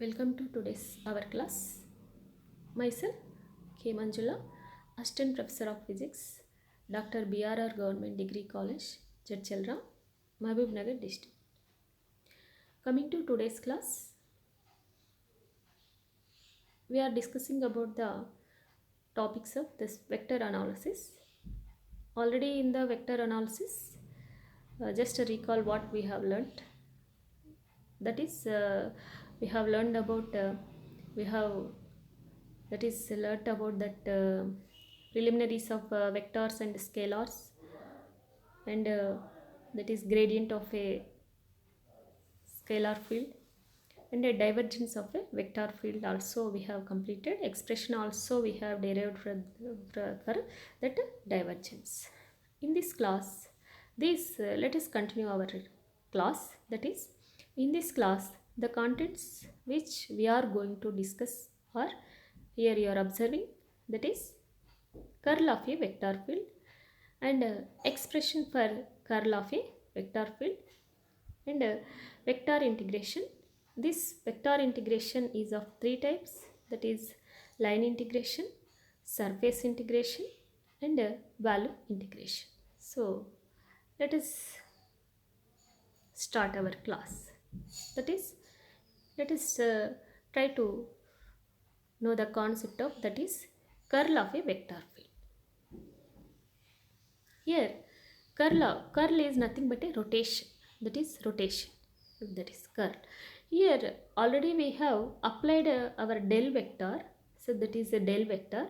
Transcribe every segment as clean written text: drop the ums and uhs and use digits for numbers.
Welcome to today's our class. Myself K. Manjula, Assistant Professor of Physics, Dr. BRR Government Degree College, Jadchalra, Mahbub Nagar District. Coming to today's class, we are discussing about the topics of this vector analysis. Already in the vector analysis, just to recall what we have learnt. That is, we have learned about we have that is learnt about that preliminaries of vectors and scalars, and that is gradient of a scalar field and a divergence of a vector field also we have completed. Expression also we have derived for that divergence. In this class, let us continue our class. That is, in this class, the contents which we are going to discuss are, here you are observing, that is curl of a vector field and expression for curl of a vector field and vector integration. This vector integration is of three types, that is line integration, surface integration and value integration. So let us start our class. That is, let us try to know the concept of, that is curl of a vector field. Here curl is nothing but a rotation, that is rotation, that is curl. Here already we have applied our del vector, so that is a del vector,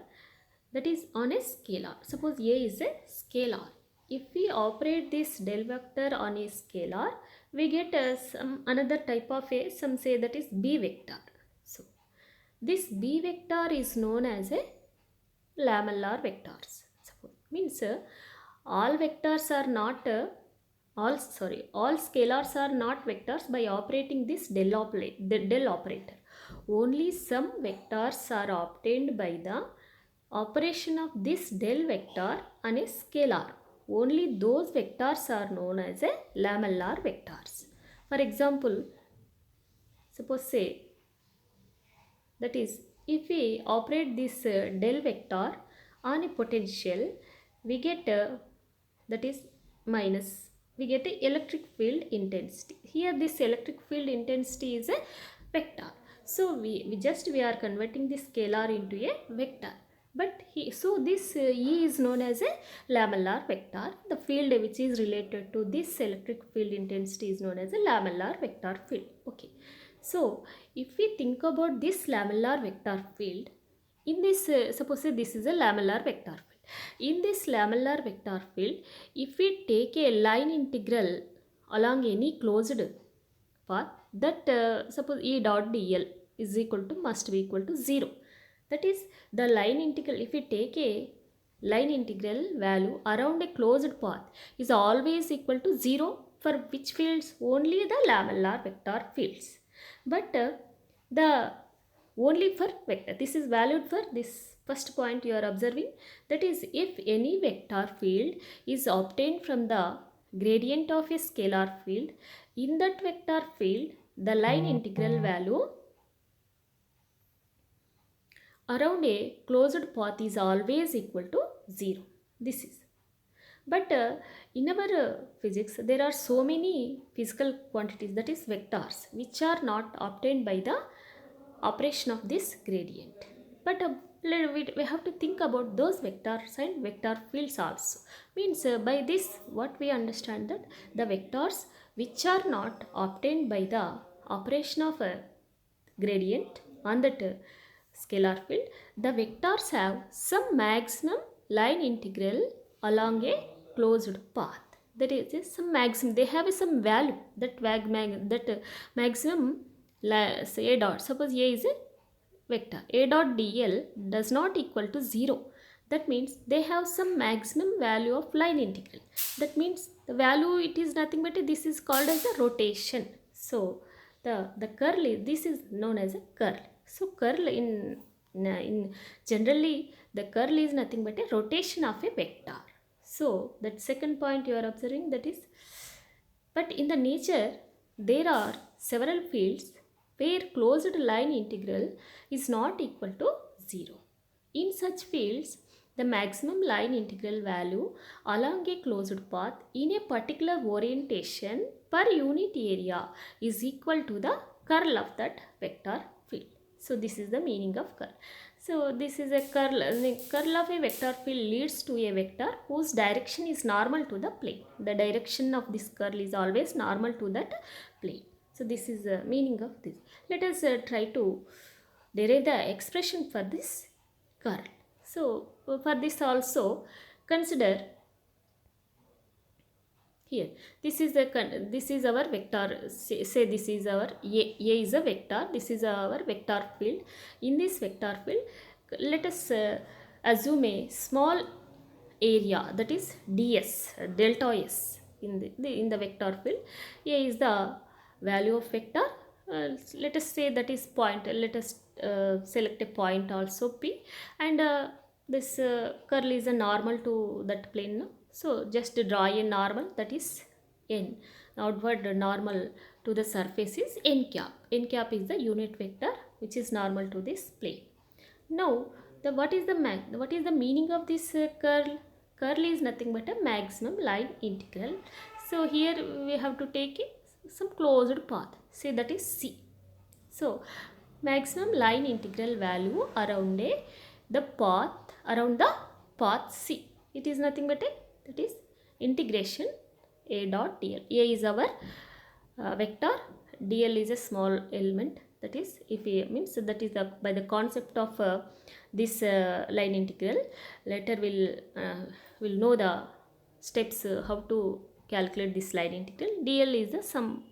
that is on a scalar. Suppose A is a scalar. If we operate this del vector on a scalar, we get some another type of a, some say that is B vector. So this B vector is known as a lamellar vectors. Suppose means all vectors are not all scalars are not vectors by operating this del operator. Only some vectors are obtained by the operation of this del vector on a scalar. Only those vectors are known as a lamellar vectors. For example, suppose say, that is, if we operate this del vector on a potential, we get that is minus, we get a electric field intensity. Here this electric field intensity is a vector. So we are converting this scalar into a vector. But so this E is known as a lamellar vector. The field which is related to this electric field intensity is known as a lamellar vector field. Okay. So if we think about this lamellar vector field, in this suppose this is a lamellar vector field. In this lamellar vector field, if we take a line integral along any closed path, that suppose E dot dl is equal to, must be equal to 0. That is, the line integral, if we take a line integral value around a closed path, is always equal to 0 for which fields? Only the lamellar vector fields. But the only for vector, this is valued for this first point you are observing, that is, if any vector field is obtained from the gradient of a scalar field, in that vector field the line integral value around a closed path is always equal to 0. This is, but in our physics there are so many physical quantities, that is vectors, which are not obtained by the operation of this gradient. But we have to think about those vectors and vector fields also. Means by this what we understand, that the vectors which are not obtained by the operation of a gradient on that scalar field, the vectors have some maximum line integral along a closed path. That is some maximum, they have some value, that maximum, say a dot, suppose A is a vector, A dot dl does not equal to 0. That means they have some maximum value of line integral. That means the value, it is nothing but this is called as a rotation. So the curl is, this is known as a curl. So curl in generally the curl is nothing but a rotation of a vector. So that second point you are observing, that is, but in the nature there are several fields where closed line integral is not equal to 0. In such fields, the maximum line integral value along a closed path in a particular orientation per unit area is equal to the curl of that vector field. So this is the meaning of curl. So this is a curl. The curl of a vector field leads to a vector whose direction is normal to the plane. The direction of this curl is always normal to that plane. So this is the meaning of this. Let us try to derive the expression for this curl. So for this also consider here, this is our vector. Say this is our A is a vector. This is our vector field. In this vector field, let us assume a small area, that is ds, delta s in the vector field. A is the value of vector. Let us say that is point. Let us select a point also P, and this curl is a normal to that plane. No? So just draw a normal, that is n. Outward normal to the surface is n cap. N cap is the unit vector which is normal to this plane. Now what is the meaning of this curl? Curl is nothing but a maximum line integral. So here we have to take some closed path. Say that is C. So maximum line integral value around the path C. It is nothing but that is integration A dot dl. A is our vector, dl is a small element. That is, if A means, that is by the concept of this line integral. Later we'll know the steps how to calculate this line integral. Dl is the some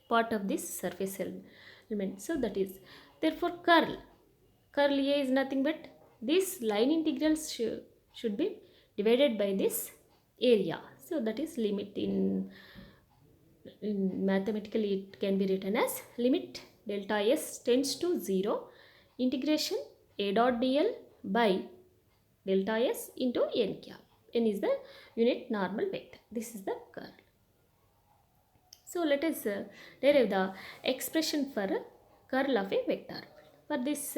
part of this surface element. So that is, therefore curl A is nothing but this line integrals should be divided by this area. So that is limit in mathematically it can be written as limit delta s tends to 0 integration A dot dl by delta s into n cap. N is the unit normal vector. This is the curl. So let us derive the expression for a curl of a vector. For this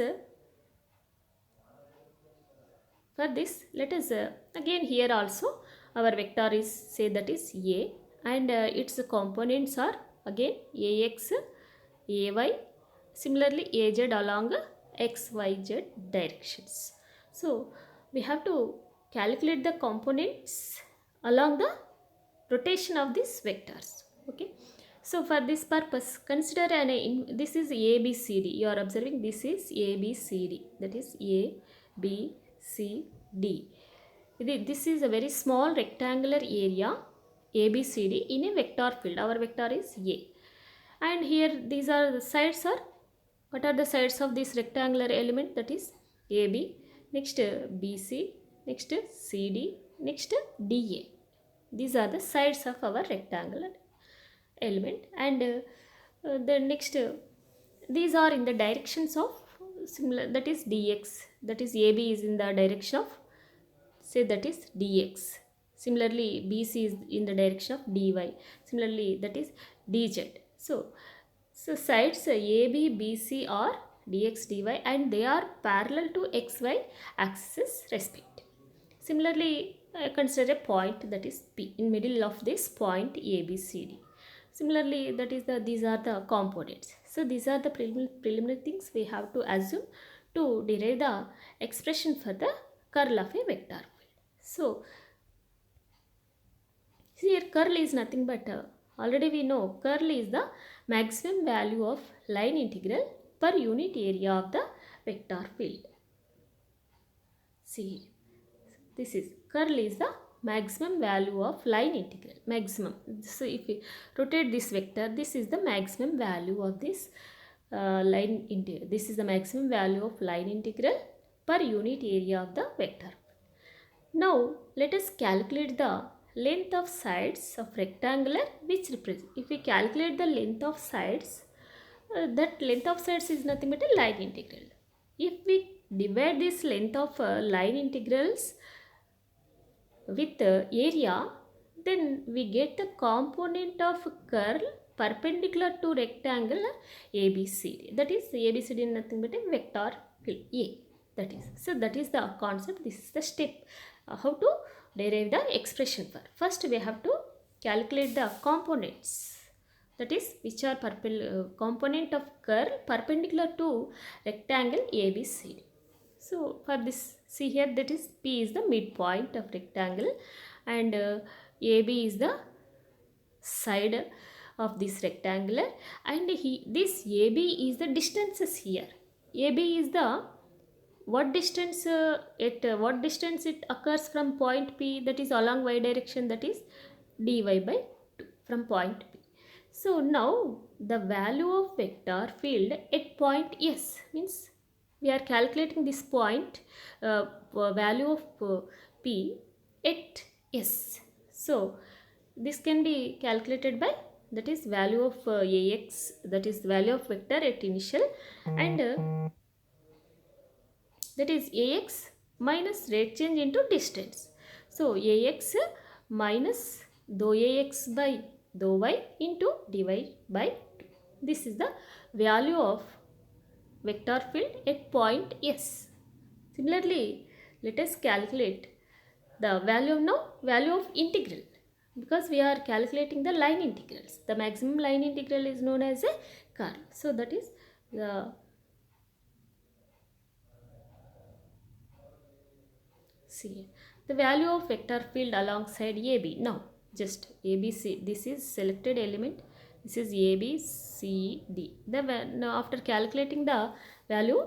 let us again here also our vector is, say that is A, and its components are again Ax, Ay, similarly Az along xyz directions. So we have to calculate the components along the rotation of these vectors. Okay. So for this purpose, consider this is ABCD. You are observing this is ABCD. That is A, B, C, D. This is a very small rectangular area ABCD in a vector field. Our vector is A. And here these are the sides are, what are the sides of this rectangular element? That is AB, next BC, next CD, next DA. These are the sides of our rectangular element, and the next these are in the directions of similar, that is dx, that is AB is in the direction of, say that is dx. Similarly BC is in the direction of dy. Similarly that is dz. So sides AB, BC are dx, dy, and they are parallel to xy axis respectively. Similarly consider a point, that is P, in middle of this point ABCD. Similarly, that is these are the components. So these are the preliminary things we have to assume to derive the expression for the curl of a vector field. So here curl is nothing but already we know curl is the maximum value of line integral per unit area of the vector field. See, this is curl is the maximum value of line integral, maximum. So if we rotate this vector, this is the maximum value of this line integral. This is the maximum value of line integral per unit area of the vector. Now let us calculate the length of sides of rectangular which represent. If we calculate the length of sides, that length of sides is nothing but a line integral. If we divide this length of line integrals with area, then we get the component of curl perpendicular to rectangle ABCD. That is ABCD is nothing but a vector field A. That is, so that is the concept. This is the step how to derive the expression for. First we have to calculate the components, that is which are component of curl perpendicular to rectangle ABCD. So for this, see here, that is P is the midpoint of rectangle and AB is the side of this rectangular, and this AB is the distances here. AB is the what distance what distance it occurs from point P, that is along y direction, that is dy by 2 from point P. So now the value of vector field at point S means we are calculating this point value of P at S. So this can be calculated by, that is value of Ax, that is value of vector at initial, and that is Ax minus rate change into distance. So Ax minus dou Ax by dou y into dy by 2. This is the value of vector field at point S. Similarly, let us calculate the value of integral, because we are calculating the line integrals. The maximum line integral is known as a curl. So that is the the value of vector field alongside AB. Now just ABC, this is selected element, this is ABCD. Now after calculating the value,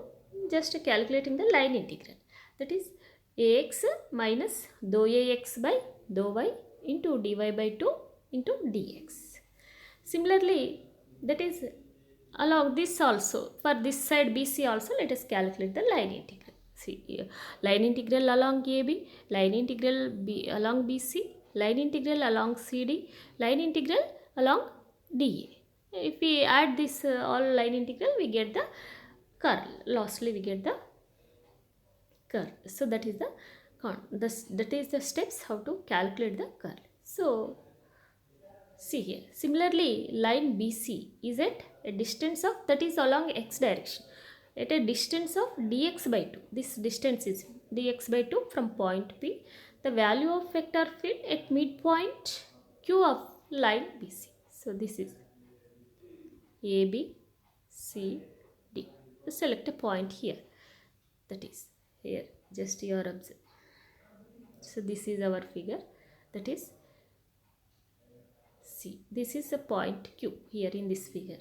just calculating the line integral, that is Ax minus dou Ax by dou y into dy by 2 into dx. Similarly, that is along this also, for this side BC also, let us calculate the line integral. See here, line integral along AB, line integral along BC, line integral along CD, line integral along DA. If we add this all line integral, we get the curl. Lastly, we get the curl. So that is that is the steps how to calculate the curl. So see here, similarly line BC is at a distance of, that is along x direction, at a distance of dx by 2. This distance is dx by 2 from point P. The value of vector field at midpoint Q of line BC. So this is A, B, C, D. So select a point here, that is here, just your observe. So this is our figure, that is C. This is a point Q here in this figure.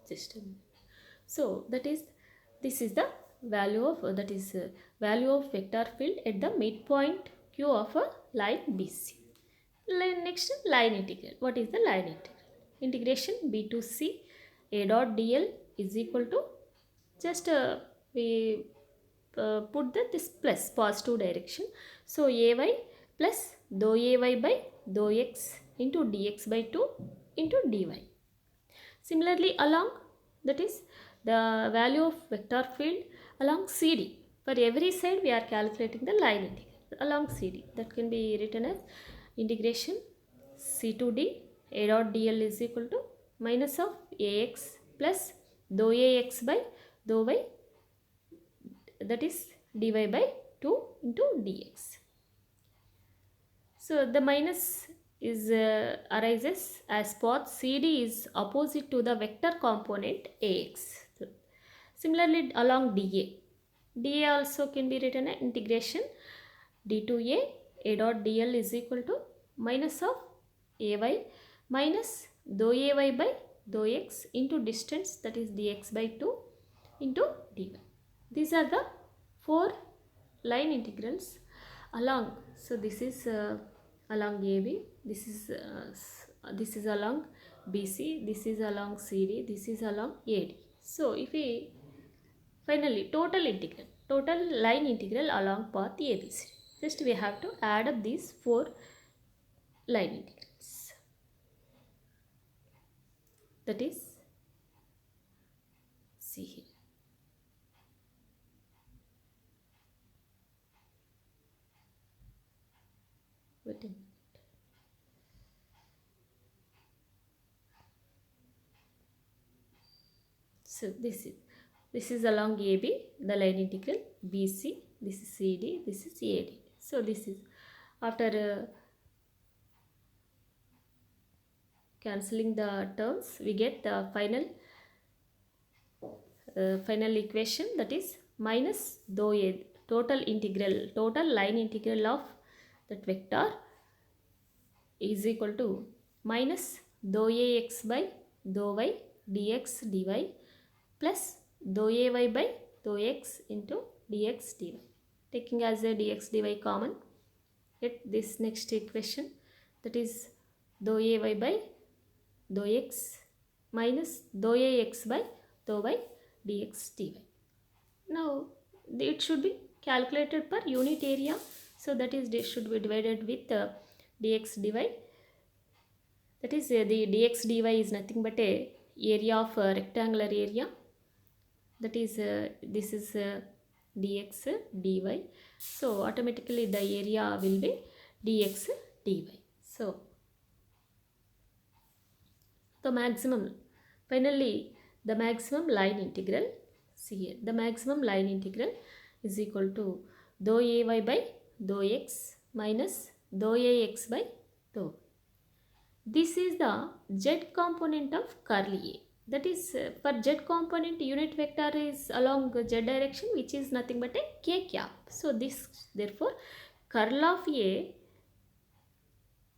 Just a minute. So that is, this is the value of value of vector field at the midpoint Q of a line BC. Next, line integral. What is the line integral? Integration B to C A dot dl is equal to, just we put this plus positive direction. So ay plus dou ay by dou x into dx by 2 into dy. Similarly along, that is the value of vector field along CD. For every side we are calculating the line integral along CD. That can be written as integration C to D A dot dl is equal to minus of Ax plus dou Ax by dou y, that is dy by 2 into dx. So the minus is arises as path CD is opposite to the vector component Ax. So, similarly along dA, dA also can be written as integration d to a dot dl is equal to minus of ay minus dou ay by dou x into distance, that is dx by 2 into dy. These are the 4 line integrals along. So this is along AB, this is along BC, this is along CD, this is along AD. So if we finally total line integral along path ABC, just we have to add up these 4 line integrals, that is, see here, Wait a minute. So this is along AB, the line integral BC. This is CD. This is AD. So this is after cancelling the terms, we get the final equation, that is minus dou a total line integral of that vector is equal to minus dou ax by dou y dx dy plus dou ay by dou x into dx dy. Taking as a dx dy common, get this next equation, that is dou ay by dou x minus dou ax by dou y dx dy. Now it should be calculated per unit area, so that is this should be divided with dx dy. That is the dx dy is nothing but a area of rectangular area, that is this is dx dy, so automatically the area will be dx dy. So the maximum, finally the maximum line integral, see here, the maximum line integral is equal to dou ay by dou x minus dou ax by dou. This is the z component of curly A. That is for z component, unit vector is along z direction, which is nothing but a k cap. So this, therefore curl of A,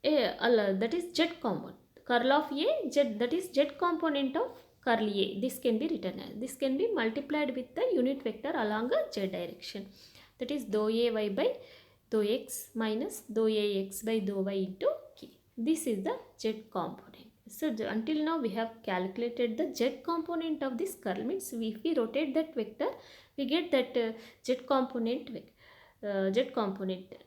that is z component, curl of A z, that is z component of curly A. This can be written as, this can be multiplied with the unit vector along a z direction, that is dou ay by dou x minus dou ax by dou y into k. This is the z component. So until now we have calculated the z component of this curl, means if we rotate that vector, we get that z component.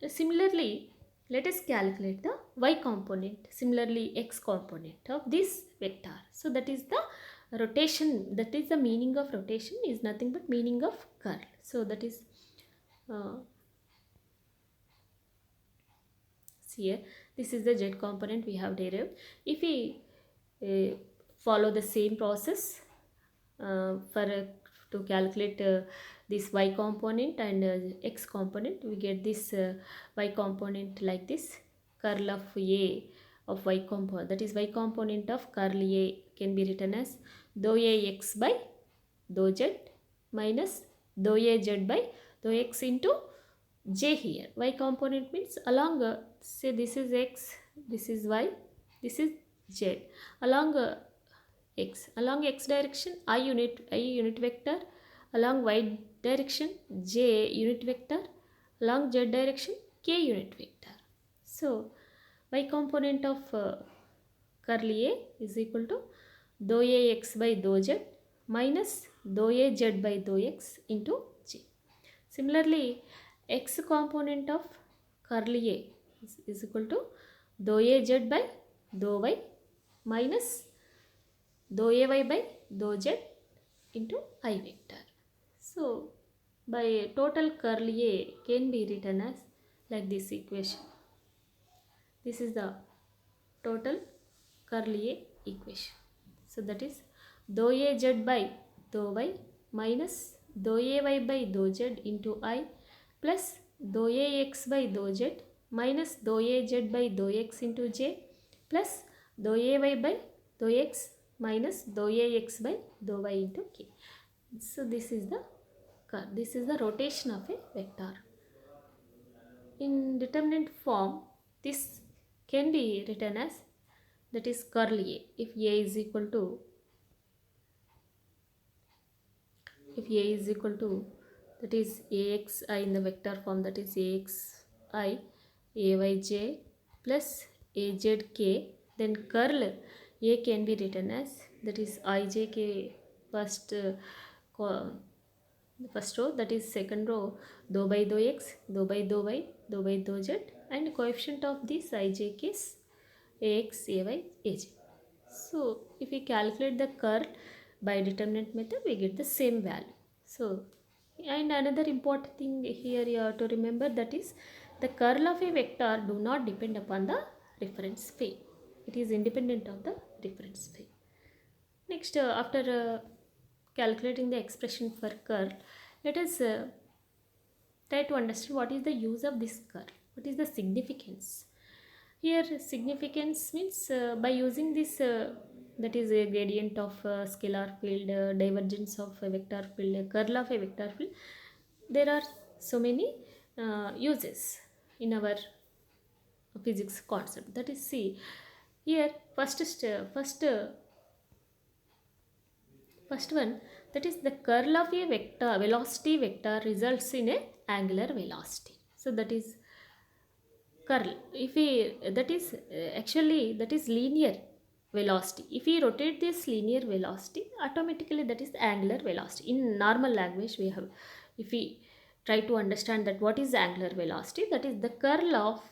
Similarly, let us calculate the y component, similarly x component of this vector. So that is the rotation, that is the meaning of rotation, is nothing but meaning of curl. So that is see here, this is the z component we have derived. If we follow the same process to calculate this y component and x component, we get this y component like this, curl of A of y component, that is y component of curl A can be written as dou ax by dou z minus dou az by dou x into j. Here y component means along say this is x, this is y, this is z, along x, along x direction I unit vector, along y direction j unit vector, along z direction k unit vector. So y component of curly A is equal to dou ax by dou z minus dou az by dou x into j. Similarly, x component of curly A is equal to dou az by dou y minus dou ay by dou z into I vector. So by total curly A can be written as like this equation. This is the total curly A equation. So that is dou az by dou y minus dou ay by dou z into I plus dou ax by dou z minus dou az by dou x into j plus dou ay by dou x minus dou ax by dou y into k. So this is the rotation of a vector. In determinant form, this can be written as, that is curly A. If A is equal to that is axi in the vector form, that is axi ayj plus azk, then curl A can be written as, that is ijk first row, that is second row dou by dou x, dou by dou y, dou by dou z, and coefficient of this ijk is ax, ay, aj. So if we calculate the curl by determinant method, we get the same value. So And another important thing here you have to remember, that is the curl of a vector do not depend upon the reference frame. It is independent of the reference frame. Next, after calculating the expression for curl, let us try to understand what is the use of this curl. What is the significance? Here significance means by using this that is a gradient of scalar field, divergence of a vector field, curl of a vector field. There are so many uses in our physics concept. That is, see here first one, that is the curl of a vector velocity vector results in a angular velocity. So that is curl. If we that is actually that is linear velocity. If we rotate this linear velocity, automatically that is the angular velocity. In normal language we have, if we try to understand that what is angular velocity, that is the curl of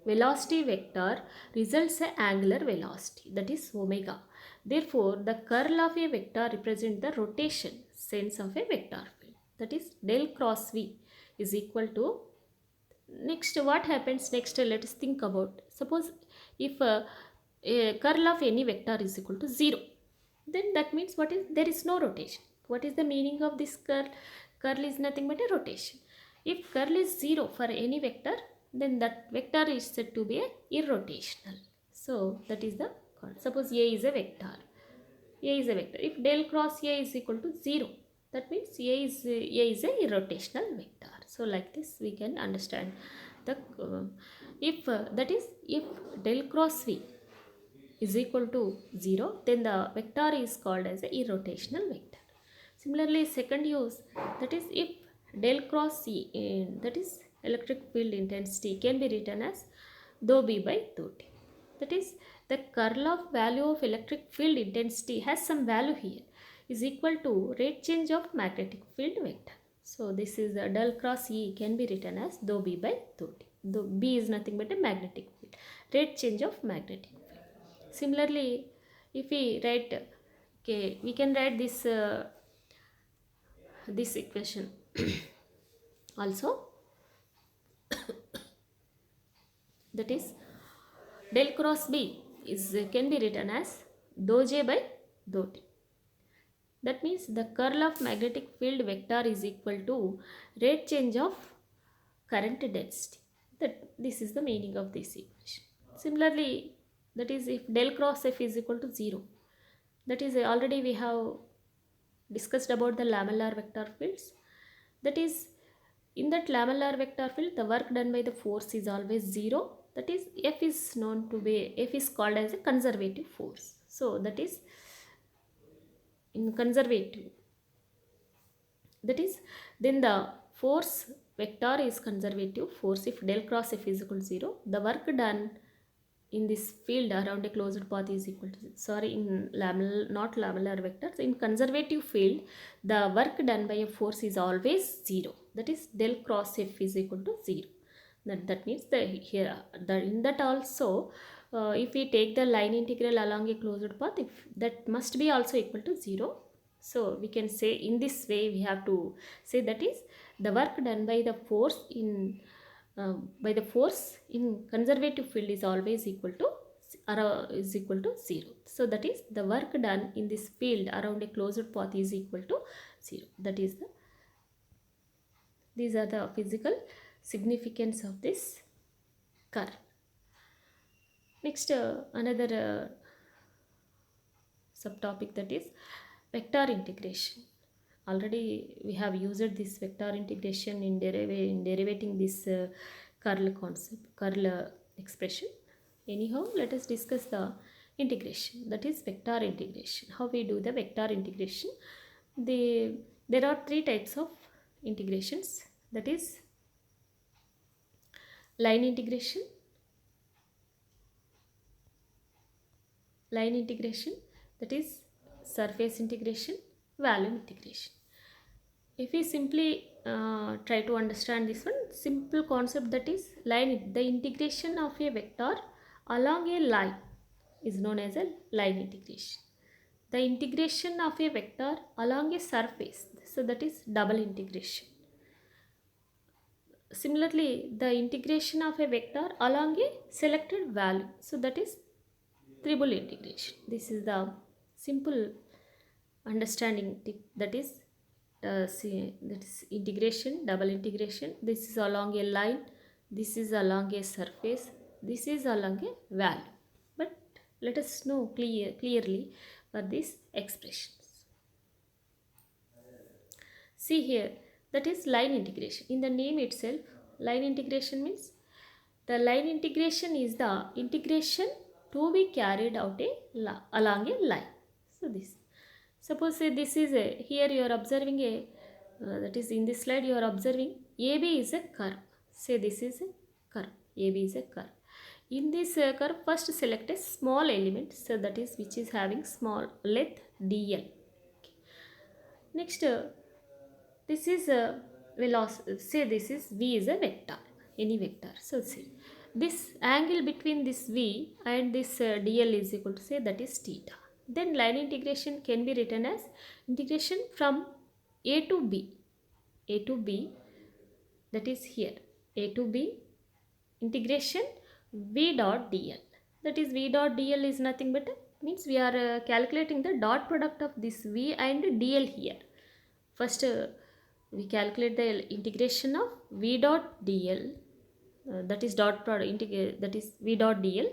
velocity vector results a angular velocity, that is omega. Therefore the curl of a vector represents the rotation sense of a vector field, that is del cross v is equal to. Next, what happens next, let us think about, suppose if a curl of any vector is equal to 0, then that means what is, there is no rotation. What is the meaning of this curl? Curl is nothing but a rotation. If curl is 0 for any vector, then that vector is said to be a irrotational. So that is the curl. Suppose a is a vector, if del cross a is equal to 0, that means a is a irrotational vector. So like this we can understand the if that is if del cross v is equal to 0, then the vector is called as a irrotational vector. Similarly, second use, that is if del cross c, that is electric field intensity, can be written as dou b by dou t. That is the curl of value of electric field intensity has some value here is equal to rate change of magnetic field vector. So this is del cross E can be written as dou b by dou t. Dou b is nothing but a magnetic field, rate change of magnetic field. Similarly, if we write, okay, we can write this equation also, that is del cross b is can be written as dou j by dou t. That means the curl of magnetic field vector is equal to rate change of current density. That this is the meaning of this equation. Similarly, that is if del cross f is equal to 0, that is already we have discussed about the lamellar vector fields. That is, in that lamellar vector field, the work done by the force is always 0. That is, F is known to be, F is called as a conservative force. So that is in conservative, that is then the force vector is conservative force if del cross F is equal to 0. The work done in this field around a closed path is equal to, sorry, in not lamellar vectors, in conservative field the work done by a force is always 0. That is del cross F is equal to 0. That means the here in that also if we take the line integral along a closed path, if that must be also equal to 0. So we can say in this way we have to say, that is the work done by the force in conservative field is always equal to 0. So that is the work done in this field around a closed path is equal to 0. That is these are the physical significance of this curl. Next, another subtopic, that is vector integration. Already we have used this vector integration in derivating this curl concept, curl expression. Anyhow, let us discuss the integration, that is vector integration. How we do the vector integration? There are three types of integrations, that is line integration, that is surface integration, volume integration. If we simply try to understand this one simple concept, that is the integration of a vector along a line is known as a line integration. The integration of a vector along a surface, the so that is double integration. Similarly, the integration of a vector along a selected value, so that is triple integration. This is the simple understanding tip, that is that is integration, double integration. This is along a line, this is along a surface, this is along a value. But let us know clearly for these expressions. See here, that is line integration. In the name itself, line integration means the line integration is the integration to be carried out along a line. So this, suppose say this is a, here you are observing a, that is in this slide you are observing AB is a curve. Say this is a curve, AB is a curve. In this curve, first select a small element, so that is which is having small length dl. Okay. Next, this is a velocity, say this is v is a vector, any vector. So see, this angle between this v and this dl is equal to, say that is theta. Then line integration can be written as integration from a to b, a to b, that is here, a to b, integration v dot dl. That is v dot dl is nothing but means we are calculating the dot product of this v and dl here. First we calculate the integration of v dot dl, that is dot product that is v dot dl.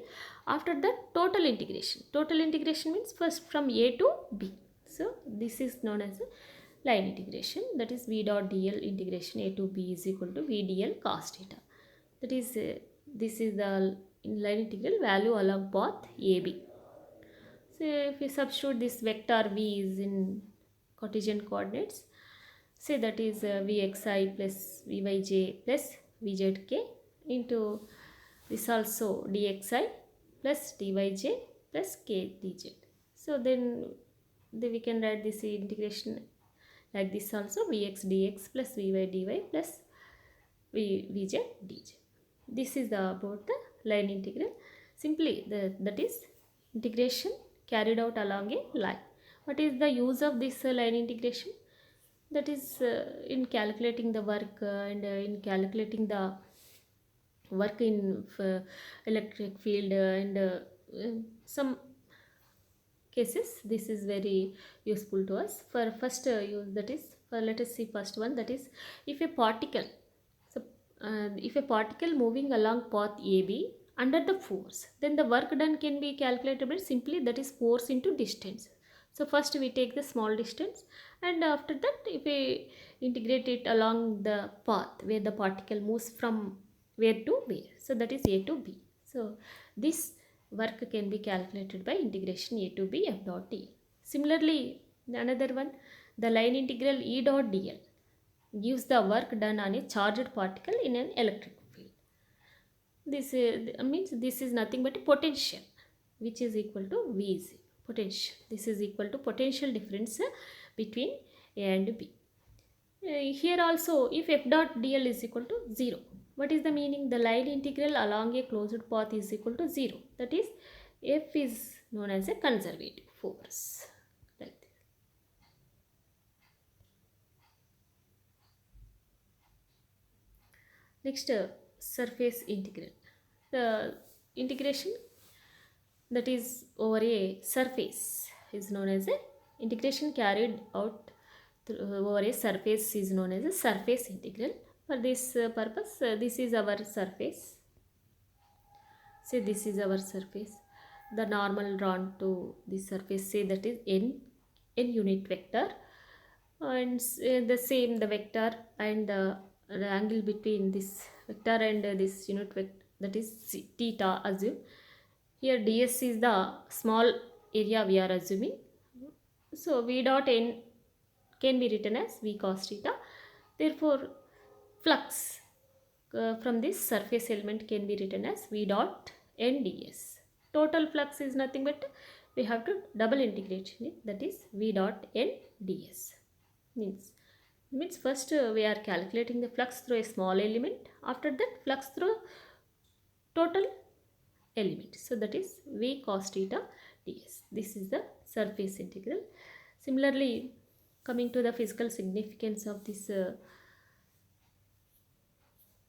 After that, total integration. Total integration means first from a to b. So this is known as a line integration, that is v dot dl integration a to b is equal to v dl cos theta. That is this is the line integral value along path AB. So if we substitute this vector v is in Cartesian coordinates, say that is vxi plus vyj plus vzk into this also dxi plus dyj plus k dz. So then we can write this integration like this also, vx dx plus vy dy plus vj dz. This is about the line integral. Simply that is integration carried out along a line. What is the use of this line integration? That is in calculating the work and in calculating the work in electric field and some cases this is very useful to us. For first use, that is for, let us see first one, that is if a particle, so if a particle moving along path AB under the force, then the work done can be calculated by simply, that is force into distance. So first we take the small distance, and after that if we integrate it along the path where the particle moves from where to where, so that is a to b. So this work can be calculated by integration a to b f dot dl. Similarly, another one, the line integral E dot dl gives the work done on a charged particle in an electric field. This means this is nothing but a potential which is equal to Vz. Potential. This is equal to potential difference between A and B. Here also, if f dot dl is equal to 0, what is the meaning? The line integral along a closed path is equal to 0. That is, f is known as a conservative force. Like this. Next, surface integral. The integration that is over a surface is known as a integration carried out over a surface is known as a surface integral. For this purpose, this is our surface. Say this is our surface. The normal drawn to this surface, say that is n unit vector, and the same the vector and the angle between this vector and this unit vector, that is theta, assume. Here ds is the small area we are assuming. So v dot n can be written as v cos theta. Therefore, flux from this surface element can be written as v dot n ds. Total flux is nothing but we have to double integrate it, that is v dot n ds. Means first we are calculating the flux through a small element. After that, flux through total element. So that is v cos theta ds. This is the surface integral. Similarly, Coming to the physical significance of this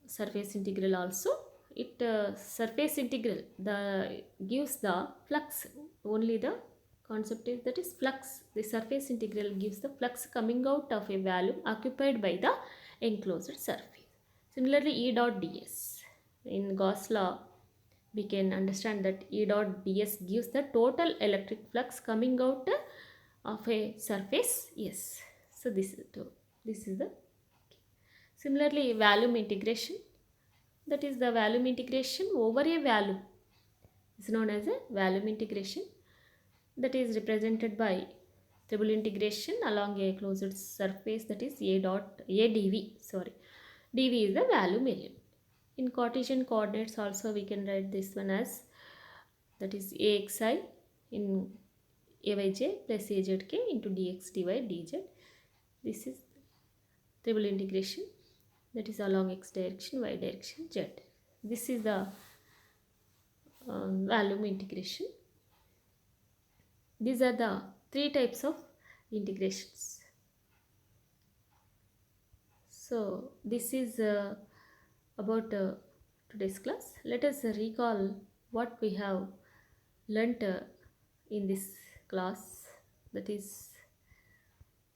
surface integral also, it surface integral the gives the flux. Only the concept is that is flux. The surface integral gives the flux coming out of a volume occupied by the enclosed surface. Similarly, E dot ds, in Gauss law we can understand that E dot ds gives the total electric flux coming out of a surface. Yes, so this is the. Similarly, volume integration, that is the volume integration over a volume is known as a volume integration, that is represented by triple integration along a closed surface, that is a dot a dv. Sorry, dv is the volume element. In Cartesian coordinates also we can write this one as, that is axi in ayj plus azk into dx dy dz. This is triple integration, that is along x direction, y direction, z. This is the volume integration. These are the three types of integrations. So this is about today's class. Let us recall what we have learnt in this class. That is,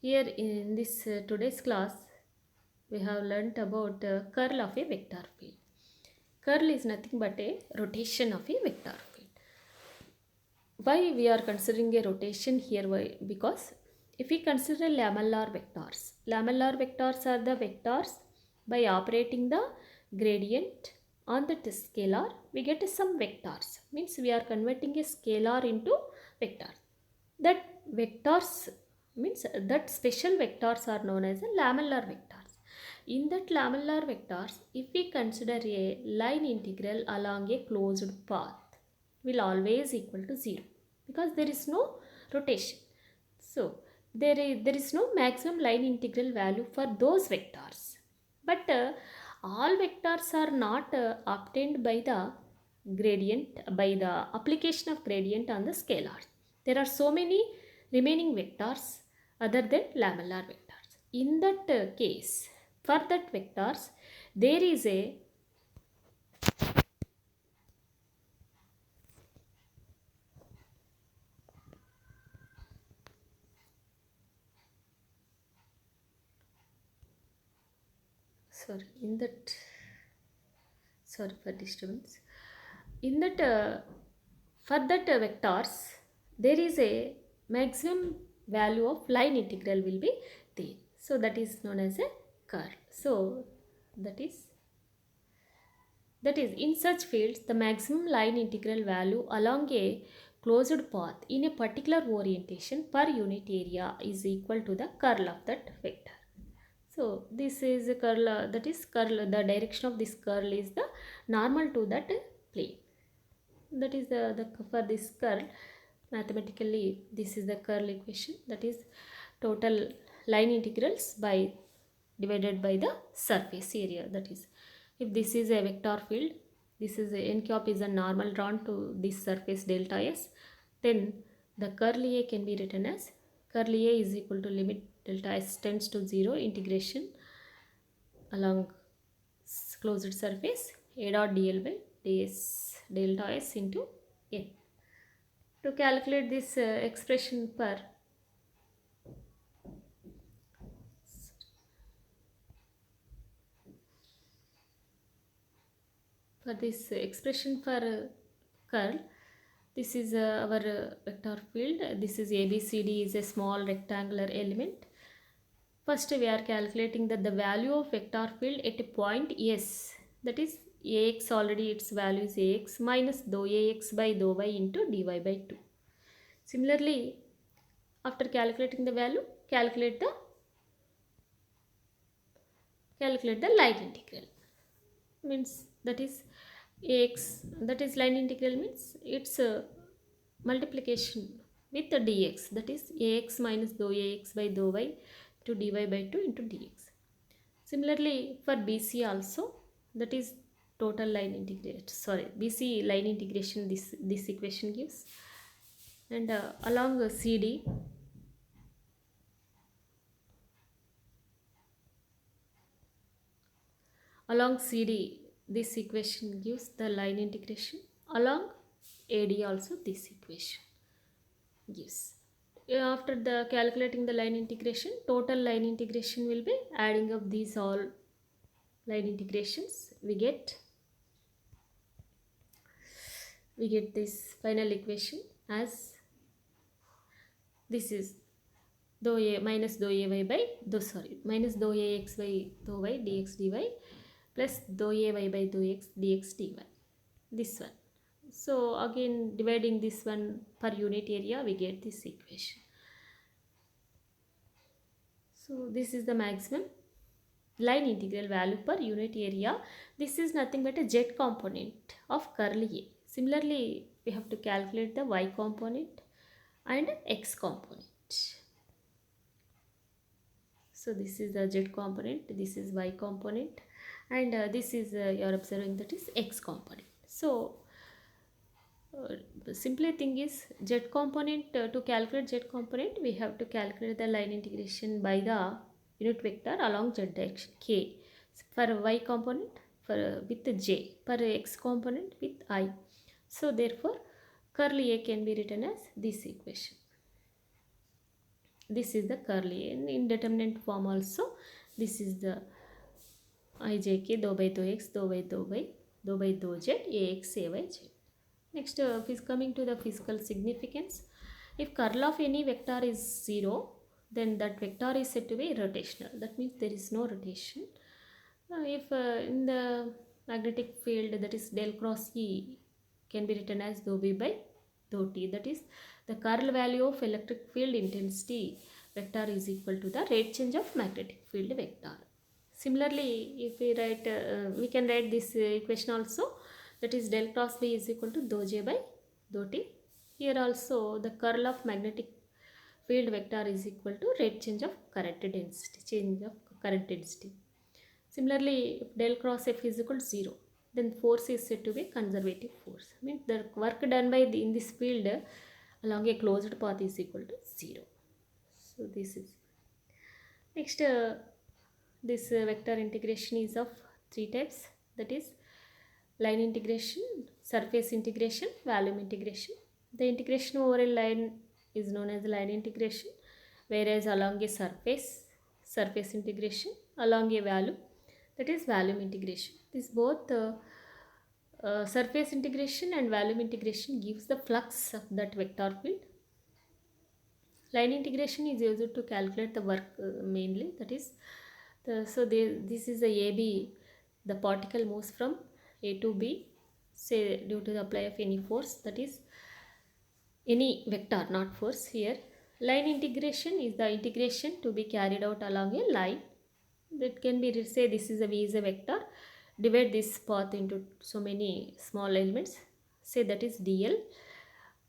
here in this today's class we have learnt about curl of a vector field. Curl is nothing but a rotation of a vector field. Why we are considering a rotation here? Why? Because if we consider lamellar vectors are the vectors by operating the gradient on the scalar, we get some vectors. Means we are converting a scalar into vector. That vectors means that special vectors are known as lamellar vectors. In that lamellar vectors, if we consider a line integral along a closed path, will always equal to 0 because there is no rotation. So there is no maximum line integral value for those vectors. But all vectors are not obtained by the gradient, by the application of gradient on the scalars. There are so many remaining vectors other than lamellar vectors. In that case, for that vectors, there is a sorry for disturbance. In that for that vectors, there is a maximum value of line integral will be there. So that is known as a curl. So that is in such fields the maximum line integral value along a closed path in a particular orientation per unit area is equal to the curl of that vector. So this is a curl, that is curl, the direction of this curl is the normal to that plane. That is the for this curl, mathematically this is the curl equation, that is total line integrals by divided by the surface area. That is, if this is a vector field, this is a n cap is a normal drawn to this surface delta s, then the curl A can be written as curl A is equal to limit delta s tends to 0 integration along closed surface A dot dl by ds delta s into n. To calculate this expression for this expression for curl, this is our vector field. This is ABCD is a small rectangular element. First we are calculating that the value of vector field at a point S, that is Ax, already its value is Ax minus dou Ax by dou y into dy by 2. Similarly, after calculating the value, calculate the line integral. Means that is Ax, that is line integral means its multiplication with the dx, that is Ax minus dou Ax by dou y to dy by 2 into dx. Similarly, for BC also, that is total line integration, BC line integration, this equation gives. And along CD, Along CD, this equation gives the line integration. Along AD also this equation gives. After the calculating the line integration, total line integration will be adding up these all line integrations. We get this final equation as this is dou a minus dou ay by minus dou ax by dou y dx dy plus dou ay by dou x dx dy, this one. So again dividing this one per unit area, we get this equation. So this is the maximum line integral value per unit area. This is nothing but a z component of curl A. Similarly, we have to calculate the y component and x component. So this is the z component, this is y component, and this is you are observing that is x component. So the simple thing is z component, to calculate z component we have to calculate the line integration by the unit vector along z direction k. For y component with j, for x component with I. So therefore curl A can be written as this equation. This is the curl A. In indeterminate form also, this is the ijk dou by dou x dou by dou y dou by dou z ax ay z. Next is coming to the physical significance. If curl of any vector is 0, then that vector is said to be rotational. That means there is no rotation. If in the magnetic field, that is del cross E can be written as dou V by dou T. That is the curl value of electric field intensity vector is equal to the rate change of magnetic field vector. Similarly, if we write, we can write this equation also, that is del cross B is equal to dou J by dou T. Here also the curl of magnetic field vector is equal to rate change of current density, Similarly, if del cross F is equal to 0, then force is said to be conservative force. Means the work done by in this field along a closed path is equal to 0. So this is next. This vector integration is of 3 types, that is line integration, surface integration, volume integration. The integration over a line is known as line integration, whereas along a surface integration, along a volume, that is volume integration. This both surface integration and volume integration gives the flux of that vector field. Line integration is used to calculate the work mainly, that is this is the AB, the particle moves from A to B, say due to the apply of any force, that is any vector, not force here. Line integration is the integration to be carried out along a line. That can be, say this is a V is a vector, divide this path into so many small elements, say that is dl.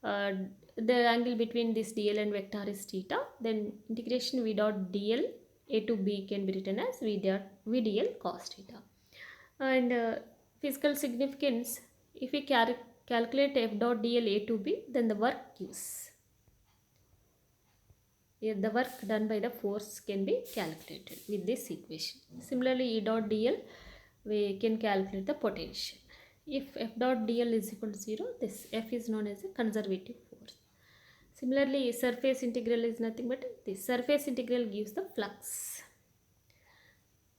The angle between this dl and vector is theta, then integration v dot dl A to B can be written as v dl cos theta. And physical significance, if we calculate f dot dl A to B, then the work gives, the work done by the force can be calculated with this equation. Similarly, E dot dl, we can calculate the potential. If f dot dl is equal to 0, this f is known as a conservative force. Similarly, surface integral is nothing but this surface integral gives the flux,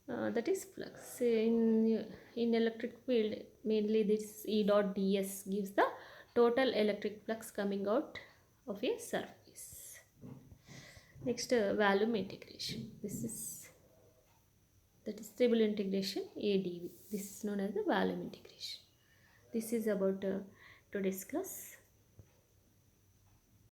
that is flux. In electric field, mainly this E dot ds gives the total electric flux coming out of a surface. Next, volume integration. This is, that is stable integration AdV. This is known as the volume integration. This is about to discuss.